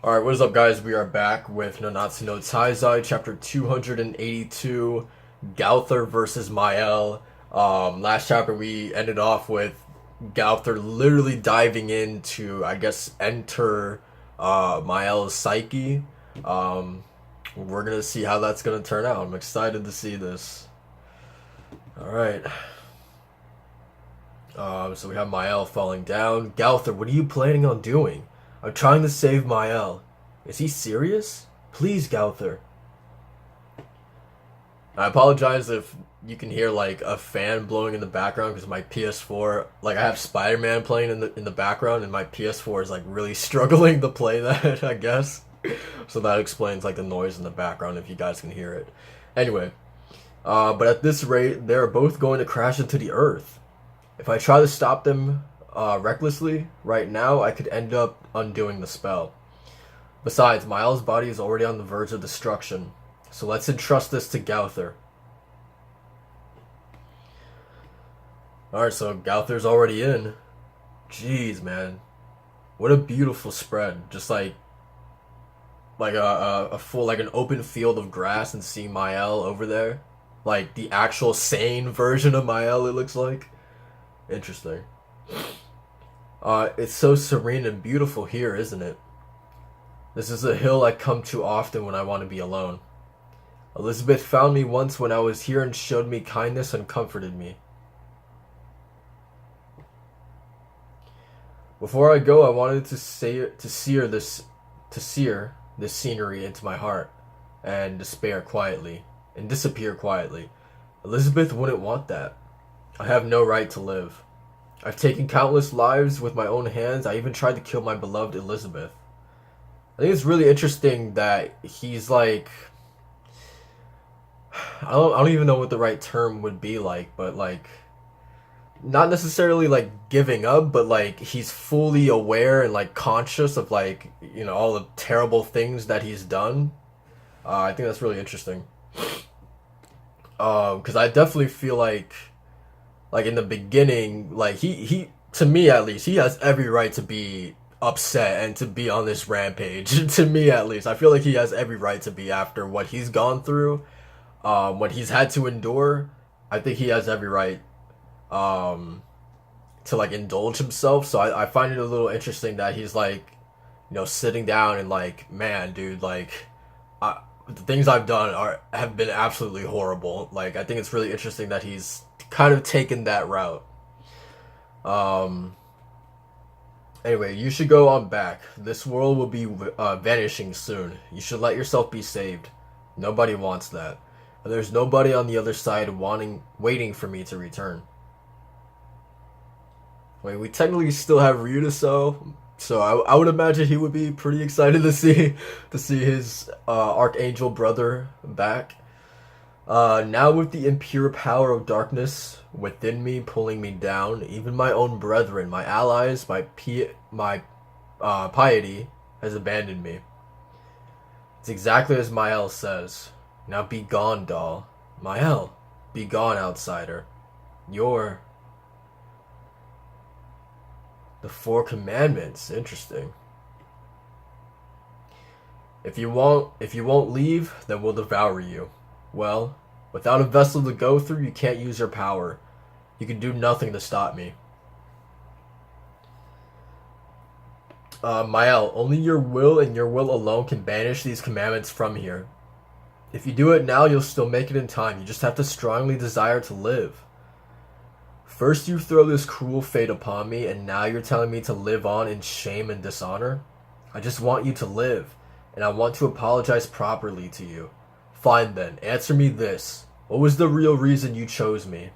Alright, what is up, guys? We are back with Nanatsu no Taizai, chapter 282, Gauther versus Mael. Last chapter we ended off with Gauther literally diving in to, I guess, enter Mael's psyche. We're gonna see how that's gonna turn out. I'm excited to see this. Alright. So we have Mael falling down. Gauther, what are you planning on doing? I'm trying to save Mael. Is he serious? Please, Gauther. I apologize if you can hear like a fan blowing in the background because my PS4, like I have Spider-Man playing in the background, and my PS4 is like really struggling to play that, I guess. So that explains like the noise in the background if you guys can hear it. Anyway, but at this rate, they're both going to crash into the earth. If I try to stop them recklessly right now, I could end up undoing the spell. Besides, Mael's body is already on the verge of destruction, so let's entrust this to Gauther. Alright, so Gauther's already in. Jeez, man. What a beautiful spread. Just like a full, like an open field of grass, and seeing Mael over there. Like the actual sane version of Mael, it looks like. Interesting. It's so serene and beautiful here, isn't it? This is a hill I come to often when I want to be alone. Elizabeth found me once when I was here and showed me kindness and comforted me. Before I go, I wanted to sear this scenery into my heart and disappear quietly. Elizabeth wouldn't want that. I have no right to live. I've taken countless lives with my own hands. I even tried to kill my beloved Elizabeth. I think it's really interesting that he's like, I don't even know what the right term would be like, but like, not necessarily like giving up, but like he's fully aware and like conscious of like, you know, all the terrible things that he's done. I think that's really interesting. Because I definitely feel like in the beginning, like he to me at least, he has every right to be upset and to be on this rampage. To me at least, I feel like he has every right to be after what he's gone through, what he's had to endure. I think he has every right to like indulge himself. So I find it a little interesting that he's like, you know, sitting down and like, man, dude, like, the things I've done have been absolutely horrible. Like, I think it's really interesting that he's kind of taken that route. Anyway, you should go on back. This world will be vanishing soon. You should let yourself be saved. Nobody wants that. And there's nobody on the other side waiting for me to return. Wait, we technically still have Ryuta, so I would imagine he would be pretty excited to see his archangel brother back. Now with the impure power of darkness within me pulling me down, even my own brethren, my allies, my piety has abandoned me. It's exactly as Mael says. Now be gone, doll. Mael, be gone, outsider. You're the Four Commandments. Interesting. If you won't leave, then we'll devour you. Well, without a vessel to go through, you can't use your power. You can do nothing to stop me. Mael, only your will and your will alone can banish these commandments from here. If you do it now, you'll still make it in time. You just have to strongly desire to live. First you throw this cruel fate upon me, and now you're telling me to live on in shame and dishonor? I just want you to live, and I want to apologize properly to you. Fine then, answer me this. What was the real reason you chose me?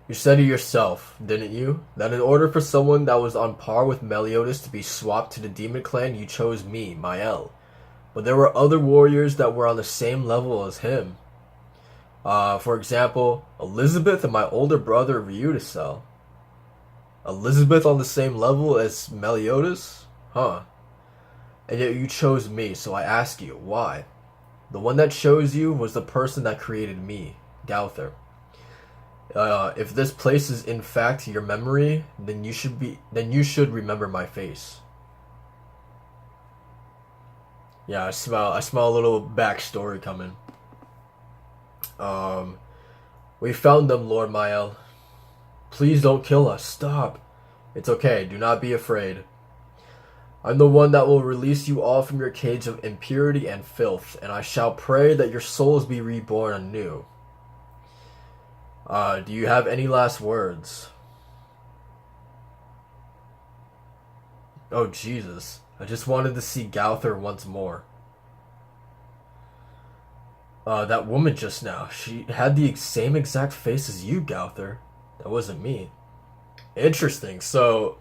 You said it yourself, didn't you? That in order for someone that was on par with Meliodas to be swapped to the demon clan, you chose me, Mael. But there were other warriors that were on the same level as him. For example, Elizabeth and my older brother Ryuta. Elizabeth on the same level as Meliodas? Huh. And yet you chose me, so I ask you, why? The one that chose you was the person that created me, Gauther. If this place is in fact your memory, then you should remember my face. Yeah, I smell a little backstory coming. Um, we found them, Lord Mael. Please don't kill us. Stop. It's okay. Do not be afraid. I'm the one that will release you all from your cage of impurity and filth, and I shall pray that your souls be reborn anew. Do you have any last words? Oh, Jesus. I just wanted to see Gauther once more. That woman just now, she had the same exact face as you, Gauther. That wasn't me. Interesting. So,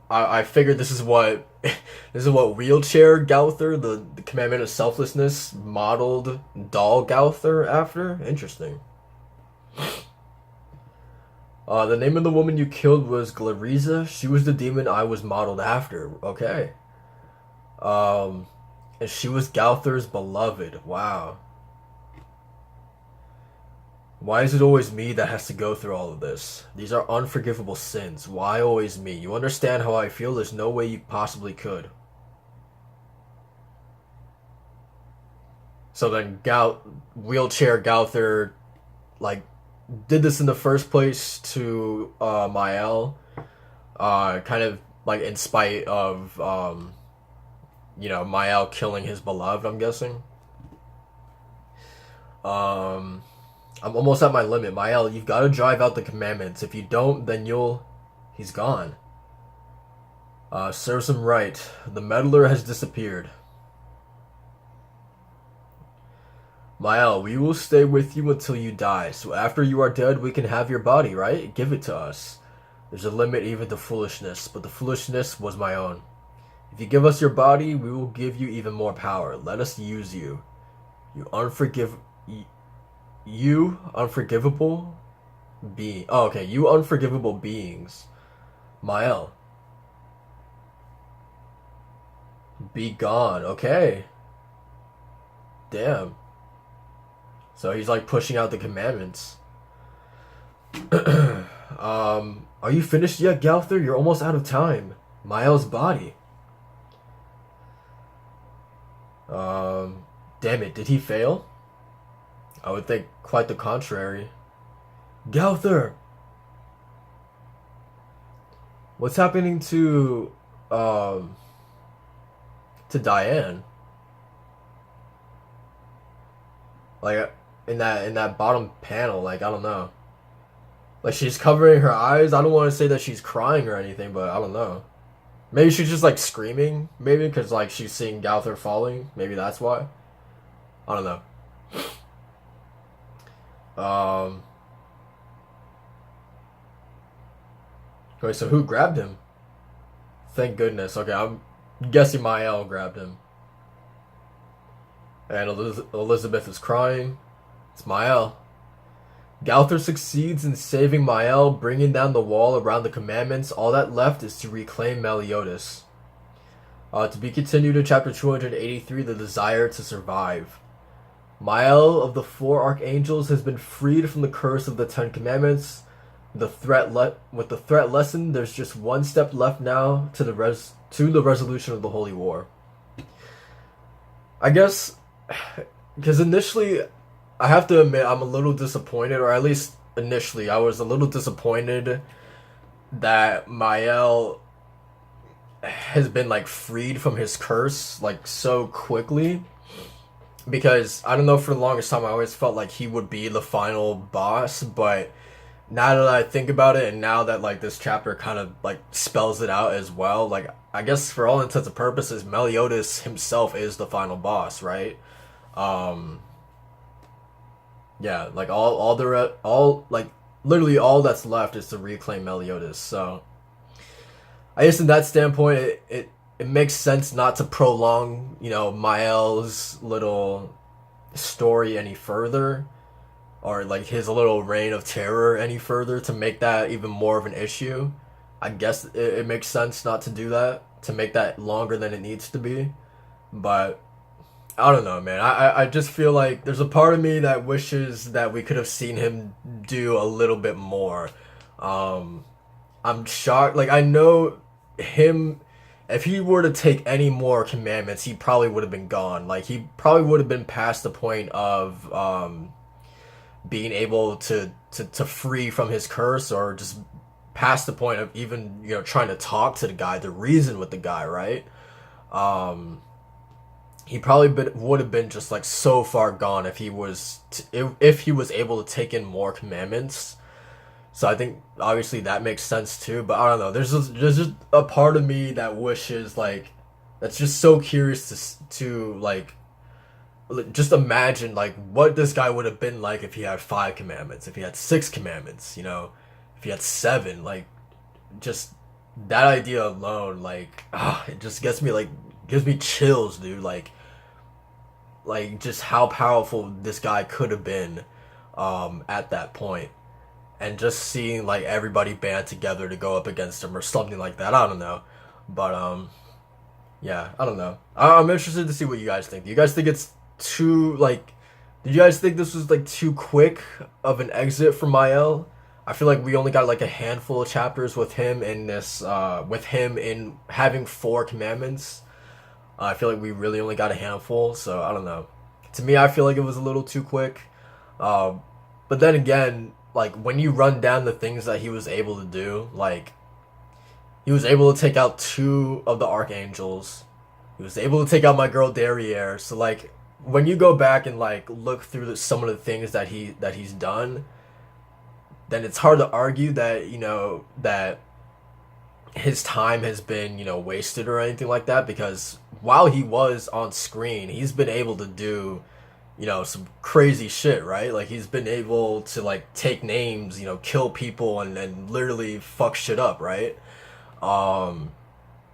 I figured this is what this is what wheelchair Gauther, the commandment of selflessness, modeled doll Gauther after. Interesting. The name of the woman you killed was Glariza. She was the demon I was modeled after. Okay. Um, and she was Gauther's beloved. Wow. Why is it always me that has to go through all of this? These are unforgivable sins. Why always me? You understand how I feel? There's no way you possibly could. So then wheelchair Gauther, like, did this in the first place to Mael, kind of like in spite of Mael killing his beloved, I'm guessing. Um, I'm almost at my limit. Mael, you've got to drive out the commandments. If you don't, then you'll... He's gone. Serves him right. The meddler has disappeared. Mael, we will stay with you until you die. So after you are dead, we can have your body, right? Give it to us. There's a limit even to foolishness, but the foolishness was my own. If you give us your body, we will give you even more power. Let us use you. You unforgiv... You unforgivable being. Oh, okay. You unforgivable beings. Mael. Be gone. Okay. Damn. So he's like pushing out the commandments. Are you finished yet, Gauther? You're almost out of time. Mael's body. Damn it. Did he fail? I would think quite the contrary. Gauther! What's happening to Diane? Like in that bottom panel, like I don't know. Like she's covering her eyes. I don't want to say that she's crying or anything, but I don't know. Maybe she's just like screaming, maybe because like she's seeing Gauther falling. Maybe that's why. I don't know. Um. Okay, so who grabbed him? Thank goodness. Okay, I'm guessing Mael grabbed him. And Elizabeth is crying. It's Mael. Gauther succeeds in saving Mael, bringing down the wall around the commandments. All that left is to reclaim Meliodas. To be continued in chapter 283, the desire to survive. Mael of the four archangels has been freed from the curse of the Ten Commandments. With the threat lessened, there's just one step left now to the resolution of the Holy War. I guess, because initially, I have to admit I'm a little disappointed, or at least initially I was a little disappointed that Mael has been like freed from his curse like so quickly. Because I don't know, for the longest time I always felt like he would be the final boss, but now that I think about it, and now that like this chapter kind of like spells it out as well, like I guess for all intents and purposes, Meliodas himself is the final boss, right? Yeah, like all like literally all that's left is to reclaim Meliodas. So I guess in that standpoint, it makes sense not to prolong, Mael's little story any further, or like his little reign of terror any further, to make that even more of an issue. I guess it makes sense not to do that, to make that longer than it needs to be. But I don't know, man. I just feel like there's a part of me that wishes that we could have seen him do a little bit more. I'm shocked. Like, I know him if he were to take any more commandments, he probably would have been gone. Like he probably would have been past the point of being able to free from his curse, or just past the point of even trying to talk to the guy, to reason with the guy, right? Um, he probably would have been just like so far gone if he was if he was able to take in more commandments. So I think obviously that makes sense too. But I don't know. There's just a part of me that wishes like that's just so curious to like just imagine like what this guy would have been like if he had 5 commandments, if he had 6 commandments, if he had 7. Like just that idea alone, like it just gives me chills, dude. Like just how powerful this guy could have been at that point, and just seeing like everybody band together to go up against him or something like that. I don't know, but yeah, I don't know. I'm interested to see what you guys think. Do you guys think it's too like? Did you guys think this was like too quick of an exit for Mael? I feel like we only got like a handful of chapters with him in this, with him in having 4 commandments. I feel like we really only got a handful, so I don't know. To me, I feel like it was a little too quick. Um, but then again, like when you run down the things that he was able to do, like he was able to take out 2 of the archangels. He was able to take out my girl Derriere. So like when you go back and like look through some of the things that he's done, then it's hard to argue that that his time has been wasted or anything like that, because while he was on screen, he's been able to do some crazy shit, right? Like he's been able to like take names, kill people and literally fuck shit up, right? um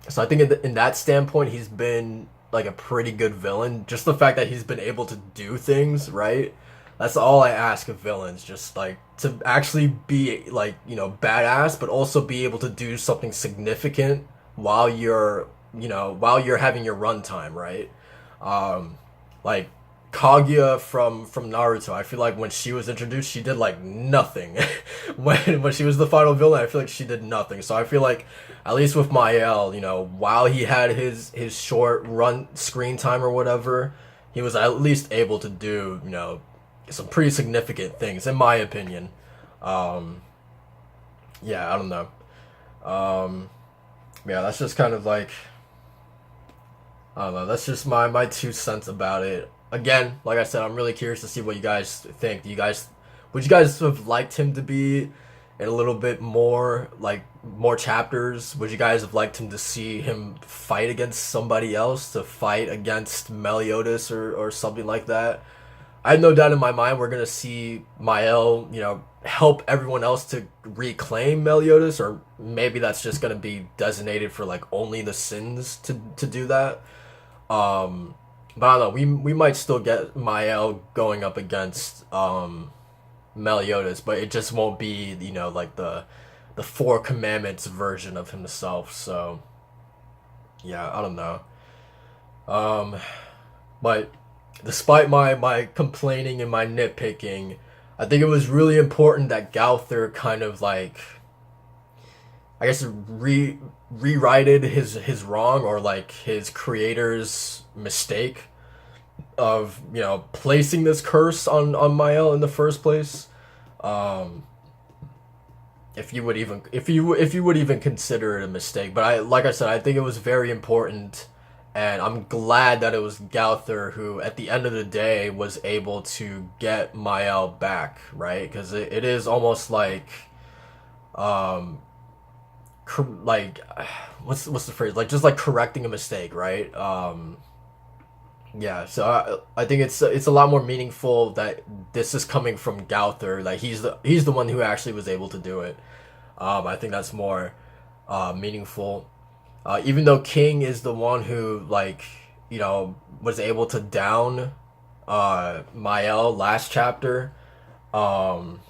so I think in that standpoint, he's been like a pretty good villain. Just the fact that he's been able to do things, right? That's all I ask of villains. Just like to actually be like, badass, but also be able to do something significant while you're having your runtime, right? Like Kaguya from Naruto. I feel like when she was introduced, she did like nothing. when she was the final villain, I feel like she did nothing. So I feel like at least with Mael, while he had his short run screen time or whatever, he was at least able to do some pretty significant things, in my opinion. Um, yeah, I don't know. Um, yeah, that's just kind of like, I don't know. That's just my 2 cents about it. Again, like I said, I'm really curious to see what you guys think. Would you guys have liked him to be in a little bit more, like more chapters? Would you guys have liked him to see him fight against somebody else, to fight against Meliodas or something like that? I have no doubt in my mind we're gonna see Mael, help everyone else to reclaim Meliodas, or maybe that's just gonna be designated for like only the sins to do that. But I don't know. We might still get Mael going up against Meliodas, but it just won't be like the 4 commandments version of himself. So yeah, I don't know. Um, but despite my complaining and my nitpicking, I think it was really important that Gauther kind of like, I guess, rewrited his wrong, or like his creator's mistake of placing this curse on Mael in the first place. Um, if you would even consider it a mistake, but like I said, I think it was very important. And I'm glad that it was Gauther who, at the end of the day, was able to get Mael back, right? Because it is almost like, like, what's the phrase? Like, just like correcting a mistake, right? Yeah. So I think it's a lot more meaningful that this is coming from Gauther. Like he's the one who actually was able to do it. I think that's more meaningful. Even though King is the one who like was able to down Mael last chapter. Um,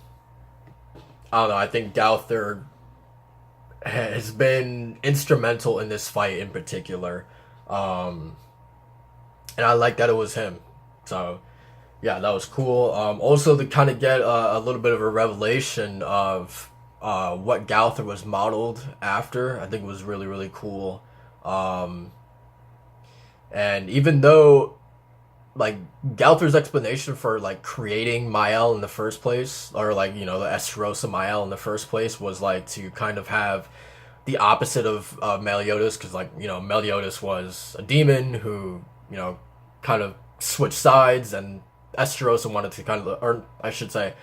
I don't know. I think Gauther has been instrumental in this fight in particular, and I like that it was him. So yeah, that was cool. Also to kind of get a little bit of a revelation of what Gauther was modeled after, I think was really really cool. Um, and even though like Galther's explanation for like creating Mael in the first place, or like you know the Esterosa Mael in the first place, was like to kind of have the opposite of Meliodas, because like you know Meliodas was a demon who you know kind of switched sides, and Esterosa wanted to kind of, or I should say,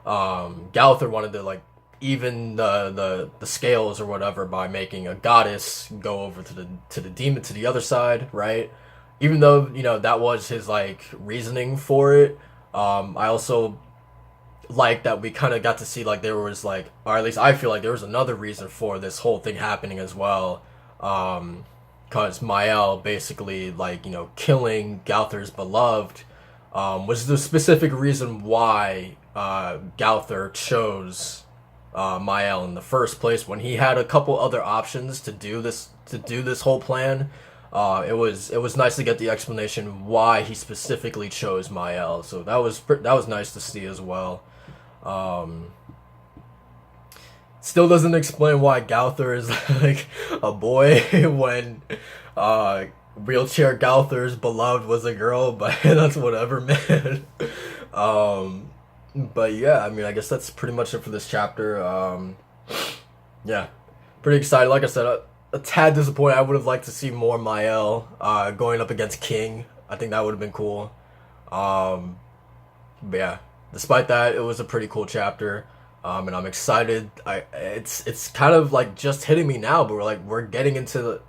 Galther wanted to like even the scales or whatever by making a goddess go over to the demon, to the other side, right? Even though you know that was his like reasoning for it, I also like that we kind of got to see like there was like, or at least I feel like there was another reason for this whole thing happening as well, because Mael basically like you know killing Galther's beloved was the specific reason why Galther chose Mael in the first place, when he had a couple other options to do this whole plan. It was nice to get the explanation why he specifically chose Mael, so that was nice to see as well. Um, Still doesn't explain why Galther is like a boy when wheelchair Galther's beloved was a girl, but that's whatever, man. um, but yeah, I mean, I guess that's pretty much it for this chapter. Yeah, pretty excited. Like I said, a tad disappointed. I would have liked to see more Mael going up against King. I think that would have been cool. Um, but yeah, despite that, it was a pretty cool chapter. And I'm excited. It's kind of like just hitting me now, but we're getting into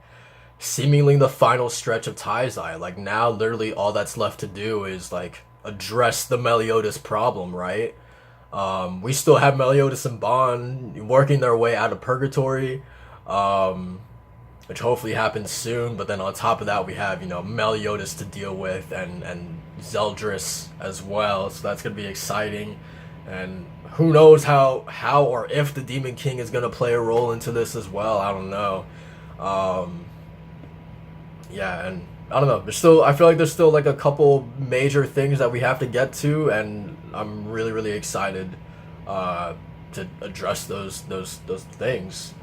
seemingly the final stretch of Taizai. Like now, literally all that's left to do is like address the Meliodas problem, right? We still have Meliodas and Bon working their way out of purgatory, um, which hopefully happens soon. But then on top of that, we have you know Meliodas to deal with, and Zeldris as well. So that's gonna be exciting, and who knows how or if the Demon King is gonna play a role into this as well. I don't know. Um, yeah, and I don't know. I feel like there's still like a couple major things that we have to get to, and I'm really excited to address those things.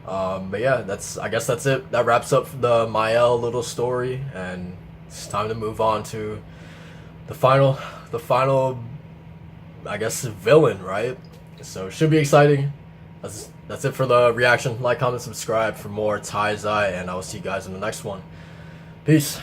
But yeah, I guess that's it. That wraps up the Mael little story, and it's time to move on to the final, I guess, villain, right? So it should be exciting. That's it for the reaction. Like, comment, subscribe for more Taizai, and I will see you guys in the next one. Peace.